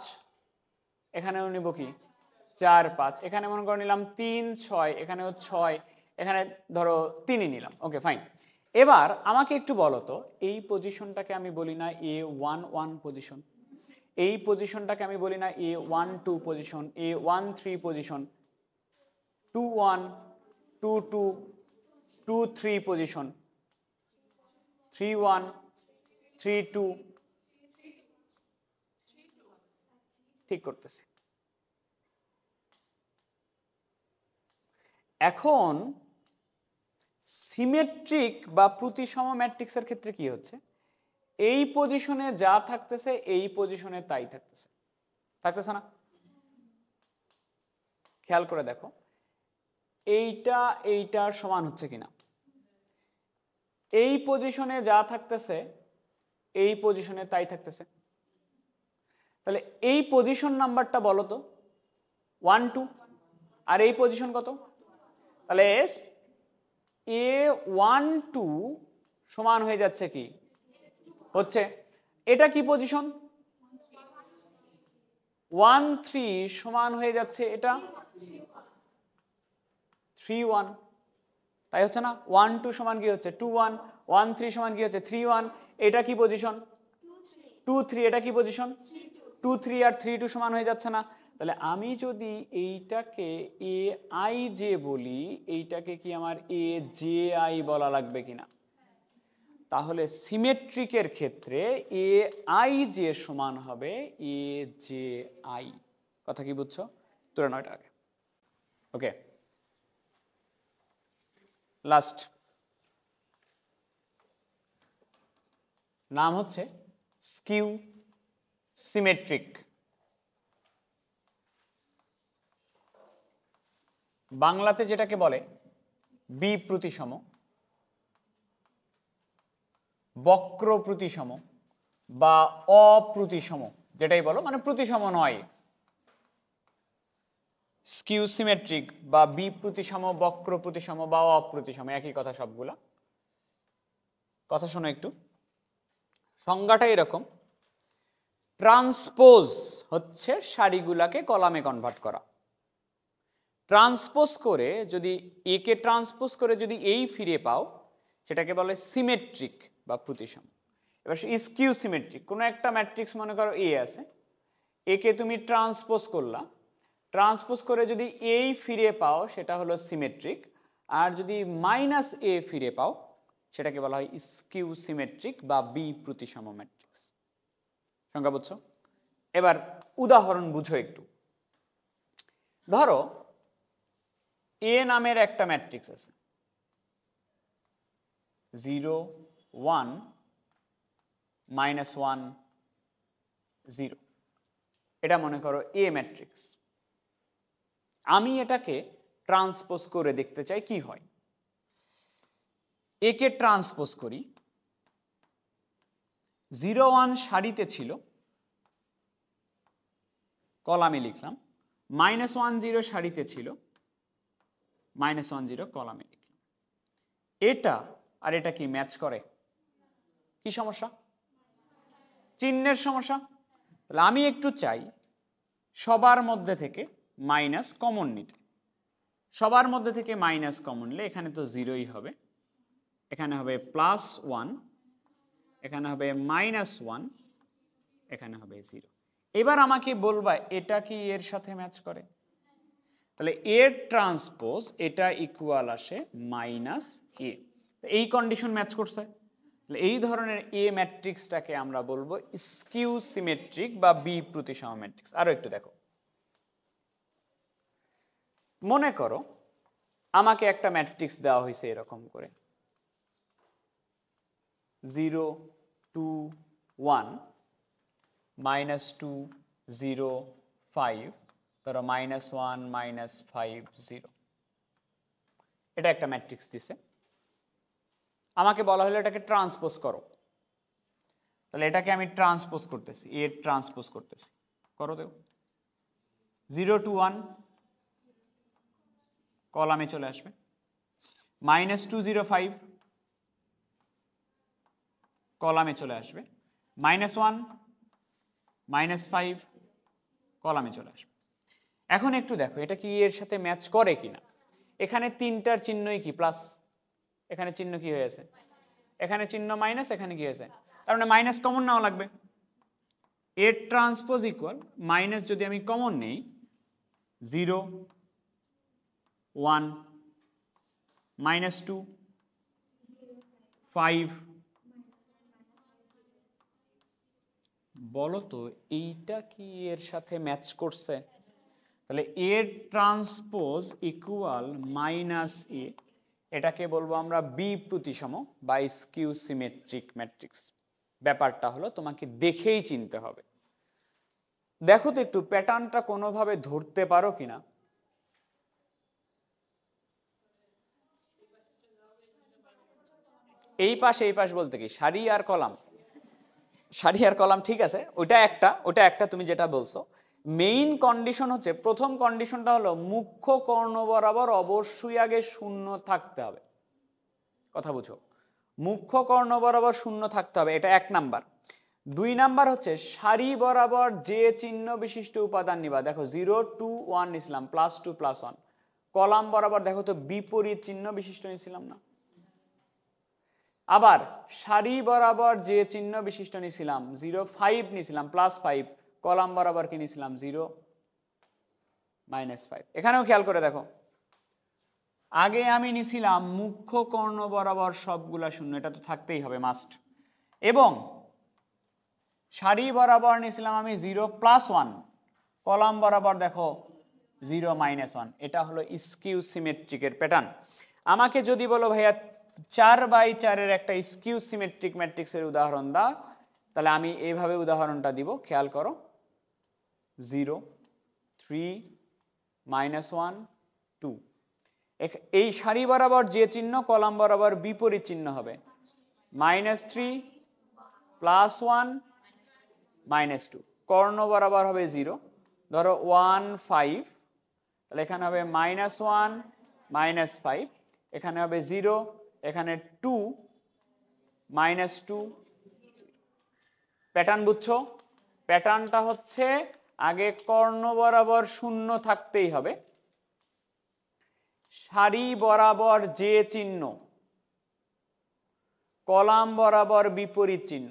এখানেও নিব কি 4 5, এখানে মনে করে নিলাম 3 6, এখানেও 6, এখানে ধরো 3ই নিলাম। Okay fine. এবার আমাকে একটু বলো তো এই পজিশনটাকে আমি বলি না A11 পজিশন, এই পজিশনটাকে আমি বলি না A12 position, A13 position, 21, 22, 23 position, 31, 32, ঠিক করতেছি। এখন সিমেট্রিক বা প্রতিসম ম্যাট্রিক্সের ক্ষেত্রে কি হচ্ছে, এই পজিশনে যা থাকতেছে এই পজিশনে তাই থাকতেছে, থাকতেছে না? খেয়াল করে দেখো এইটা এইটার সমান হচ্ছে কিনা। এই পজিশনে যা থাকতেছে এই পজিশনে তাই থাকতেছে। তাহলে এই পজিশন নাম্বারটা বলো তো, 1 2, আর এই পজিশন কত? তাহলে A12 সমান হয়ে যাচ্ছে কি, হচ্ছে এটা কি পজিশন, 13 সমান হয়ে যাচ্ছে এটা 31, তাই হচ্ছে না? 12 সমান কি হচ্ছে 21, 13 সমান কি হচ্ছে 31, এটা কি পজিশন 23, এটা কি পজিশন 23, আর 32 সমান হয়ে যাচ্ছে না? তাহলে আমি যদি এইটাকে Aij বলি, এইটাকে কি আমার Aji বলা লাগবে কিনা? তাহলে সিমেট্রিকের ক্ষেত্রে Aij সমান হবে Aji। কথা কি বুঝছো? তুলে নাও এটা আগে। ওকে, লাস্ট নাম হচ্ছে স্কিউ সিমেট্রিক। বাংলাতে যেটাকে বলে বিপ্রতিসম, বক্র প্রতিসম বা অপ্রতিসম, যেটাই বলো, মানে প্রতিসম নয়। স্কিউ সিমেট্রিক বা বিপ্রতিসম, বক্র প্রতিসম বা অপ্রতিসম, একই কথা সবগুলা। কথা শোনো একটু, সংজ্ঞাটা এরকম। ট্রান্সপোজ হচ্ছে সারিগুলাকে কলামে কনভার্ট করা। ট্রান্সপোজ করে যদি এ কে ট্রান্সপোজ করে যদি এই ফিরে পাও, সেটাকে বলে সিমেট্রিক বা প্রতিসম। এবার স্কিউ সিমেট্রিক, কোনো একটা ম্যাট্রিক্স মনে করো এ আছে, একে তুমি ট্রান্সপোজ করলা, ট্রান্সপোজ করে যদি এই ফিরে পাও সেটা হলো সিমেট্রিক, আর যদি মাইনাস এ ফিরে পাও সেটাকে বলা হয় স্কিউ সিমেট্রিক বা বিপ্রতিসম ম্যাট্রিক্স। সংজ্ঞা বুঝছো? এবার উদাহরণ বুঝো একটু। ধরো এ নামের একটা ম্যাট্রিক্স আছে, 0 1 -1 0, এটা মনে করো এ ম্যাট্রিক্স। আমি এটাকে ট্রান্সপোজ করে দেখতে চাই কি হয়। একে ট্রান্সপোজ করি, 0 1 সারিতে ছিল, কলামে লিখলাম, -1 0 সারিতে ছিল, -1 0 কলামে লিখলাম। এটা আর এটা কি ম্যাচ করে? কি সমস্যা? চিহ্নের সমস্যা। তাহলে আমি একটু চাই সবার মধ্যে থেকে মাইনাস কমন নিতে। সবার মধ্যে থেকে মাইনাস কমন নিলে এখানে তো 0ই হবে, এখানে হবে +1, এখানে হবে -1, এখানে হবে 0। এবার আমাকে বলবা এটা কি এর সাথে ম্যাচ করে? তাহলে এর ট্রান্সপোজ এটা ইকুয়াল আসে -a, এই কন্ডিশন ম্যাচ করছে। তাহলে এই ধরনের এ ম্যাট্রিক্সটাকে আমরা বলবো স্কিউ সিমেট্রিক বা বিপ্রতিসম ম্যাট্রিক্স। আরো একটু দেখো, মনে করো আমাকে একটা ম্যাট্রিক্স দেওয়া হয়েছে এরকম করে 0 2 1 -2 0 5, ধরো -1 -5 0, এটা একটা ম্যাট্রিক্স দিছে। আমাকে বলা হলো এটাকে ট্রান্সপোজ করো। তাহলে এটাকে আমি ট্রান্সপোজ করতেছি, এর ট্রান্সপোজ করতেছি, করো দেও। 0 2 1 কলামে চলে আসবে, -2 0 5 কলামে চলে আসবে, -1 -5 কলামে চলে আসবে। এখন একটু দেখো এটা কি এর সাথে ম্যাচ করে কিনা। এখানে তিনটার চিহ্নই কি প্লাস, এখানে চিহ্ন কি হয়ে আছে, এখানে চিহ্ন মাইনাস, এখানে কি হয়েছে, তার মানে মাইনাস কমন নেওয়া লাগবে। এ ট্রান্সপোজ ইকুয়াল মাইনাস যদি আমি কমন নেই 0 1 -2 5 বলো তো এইটা কি এর সাথে ম্যাচ করছে? তাহলে এ ট্রান্সপোজ ইকুয়াল মাইনাস এ, এটাকে বলবো আমরা বি প্রতিসম বা স্কিউ সিমেট্রিক ম্যাট্রিক্স। ব্যাপারটা হলো তোমাকে দেখেই চিনতে হবে। দেখো তো একটু প্যাটার্নটা কোনোভাবে ধরতে পারো কিনা। এই পাশ বলতে কি সারি আর কলাম? সারি আর কলাম ঠিক আছে, ওটা একটা তুমি যেটা বলছো। মেইন কন্ডিশন হচ্ছে, প্রথম কন্ডিশনটা হলো মুখ্য কর্ণ বরাবর অবশ্যই আগে শূন্য থাকতে হবে। কথা বুঝো, মুখ্য কর্ণ বরাবর শূন্য থাকতে হবে, এটা 1 নাম্বার। 2 নাম্বার হচ্ছে সারি বরাবর যে চিহ্ন বিশিষ্ট উপাদান নিবা, দেখো 0 2 1 নিছিলাম, +2 +1। কলাম বরাবর দেখো তো বিপরীত চিহ্ন বিশিষ্ট নিছিলাম না? আবার সারি বরাবর যে চিহ্ন বিশিষ্ট নিছিলাম 0 5 নিছিলাম, +5। কলাম বরাবর কি নিছিলাম 0 -5। এখানেও খেয়াল করে দেখো, আগে আমি নিছিলাম মুখ্য কর্ণ বরাবর সবগুলা শূন্য, এটা তো থাকতেই হবে মাস্ট। এবং সারি বরাবর নিছিলাম আমি 0 +1, কলাম বরাবর দেখো 0 -1। এটা হলো স্কিউ সিমেট্রিকের প্যাটার্ন। আমাকে যদি বলো ভাইয়া 4/4 এর একটা স্কিউ সিমেট্রিক ম্যাট্রিক্সের উদাহরণ দাও, তাহলে আমি এইভাবে উদাহরণটা দিব, খেয়াল করো। 0 3 -1 2। এই সারি বরাবর যে চিহ্ন কলাম বরাবর বিপরীত চিহ্ন হবে, -3 +1 -2। কর্ণ বরাবর হবে 0, ধরো 1 5, তাহলে এখানে হবে -1 -5, এখানে হবে 0, এখানে 2 -2। প্যাটার্ন বুঝছো? প্যাটার্নটা হচ্ছে আগে কর্ণ বরাবর শূন্য থাকতেই হবে, সারি বরাবর যে চিহ্ন কলাম বরাবর বিপরীত চিহ্ন,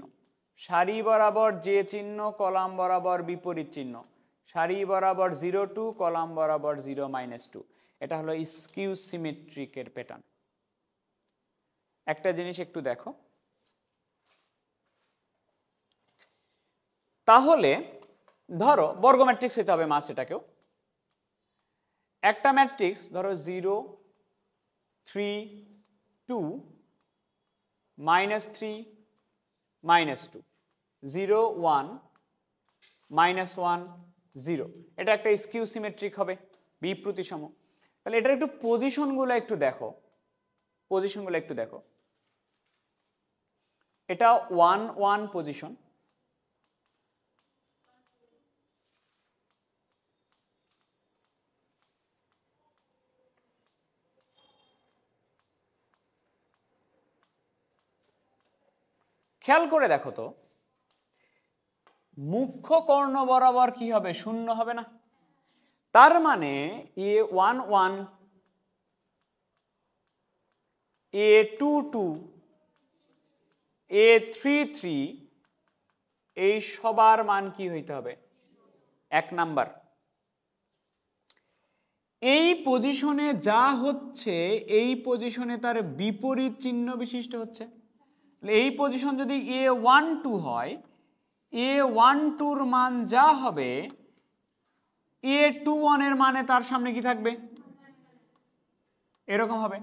সারি বরাবর যে চিহ্ন কলাম বরাবর বিপরীত চিহ্ন, সারি বরাবর 0 2, কলাম বরাবর 0 -2। এটা হলো স্কিউ সিমেট্রিকের প্যাটার্ন। একটা জিনিস একটু দেখো, তাহলে ধরো বর্গ ম্যাট্রিক্স হইতে হবে মাস, এটাকেও একটা ম্যাট্রিক্স ধরো 0 3 2 -3 -2 0 1 -1 0। এটা একটা স্কিউ সিমেট্রিক হবে, বি প্রতিসম। তাহলে এটার একটু পজিশনগুলো একটু দেখো, এটা 1 1 পজিশন, খেয়াল করে দেখো তো মুখ্য কর্ণ বরাবর কি হবে, শূন্য হবে না? তার মানে A1 1 A2 2 A3 3 এই সবার মান কি হইতে হবে? 1 নাম্বার। এই পজিশনে যা হচ্ছে এই পজিশনে তার বিপরীত চিহ্ন বিশিষ্ট হচ্ছে। এই পজিশন যদি A1 2 হয়, A1 2 মান যা হবে A21 এর মানে তার সামনে কি থাকবে? এরকম হবে।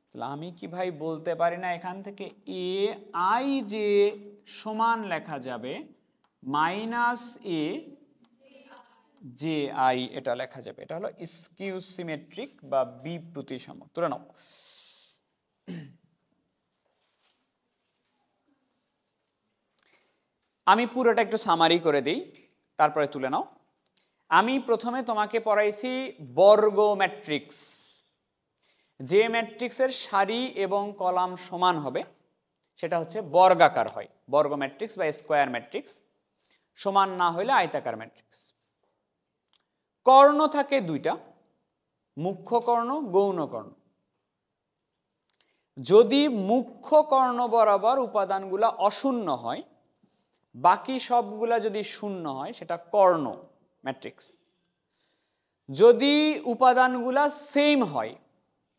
তাহলে আমি কি ভাই বলতে পারি না এখান থেকে AI যে সমান লেখা যাবে -A JI, এটা লেখা যাবে। এটা হলো স্কিউ সিমেট্রিক বা বি প্রতিসম। তুলে নাও। আমি পুরোটা একটু সামারি করে দিই, তারপরে তুলে নাও। আমি প্রথমে তোমাকে পড়াইছি বর্গ ম্যাট্রিক্স। যে ম্যাট্রিক্সের সারি এবং কলাম সমান হবে সেটা হচ্ছে বর্গাকার হয়, বর্গ ম্যাট্রিক্স বা স্কোয়ার ম্যাট্রিক্স। সমান না হইলে আয়তাকার ম্যাট্রিক্স। কর্ণ থাকে 2টা, মুখ্য কর্ণ, গৌণ কর্ণ। যদি মুখ্য কর্ণ বরাবর উপাদানগুলা অশূন্য হয় বাকি সবগুলা যদি শূন্য হয় সেটা কর্ণ ম্যাট্রিক্স। যদি উপাদানগুলা সেম হয়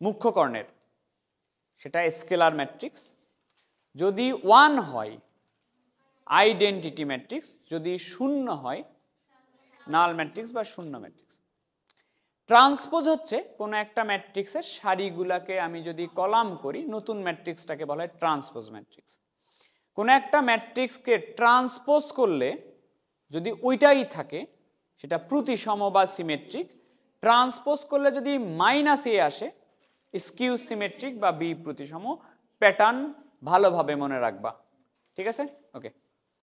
মুখ্য কর্ণের সেটা স্কেলার ম্যাট্রিক্স। যদি 1 হয় আইডেন্টিটি ম্যাট্রিক্স, যদি শূন্য হয় নাল ম্যাট্রিক্স বা শূন্য ম্যাট্রিক্স। ট্রান্সপোজ হচ্ছে কোনো একটা ম্যাট্রিক্সের সারিগুলাকে আমি যদি কলাম করি, নতুন ম্যাট্রিক্সটাকে বলা হয় ট্রান্সপোজ ম্যাট্রিক্স। কোনো একটা ম্যাট্রিক্সকে ট্রান্সপোজ করলে যদি ওইটাই থাকে সেটা প্রতিসম বা সিমেট্রিক। ট্রান্সপোজ করলে যদি -a আসে স্কিউ সিমেট্রিক বা বি প্রতিসম। প্যাটার্ন ভালোভাবে মনে রাখবা, ঠিক আছে? ওকে।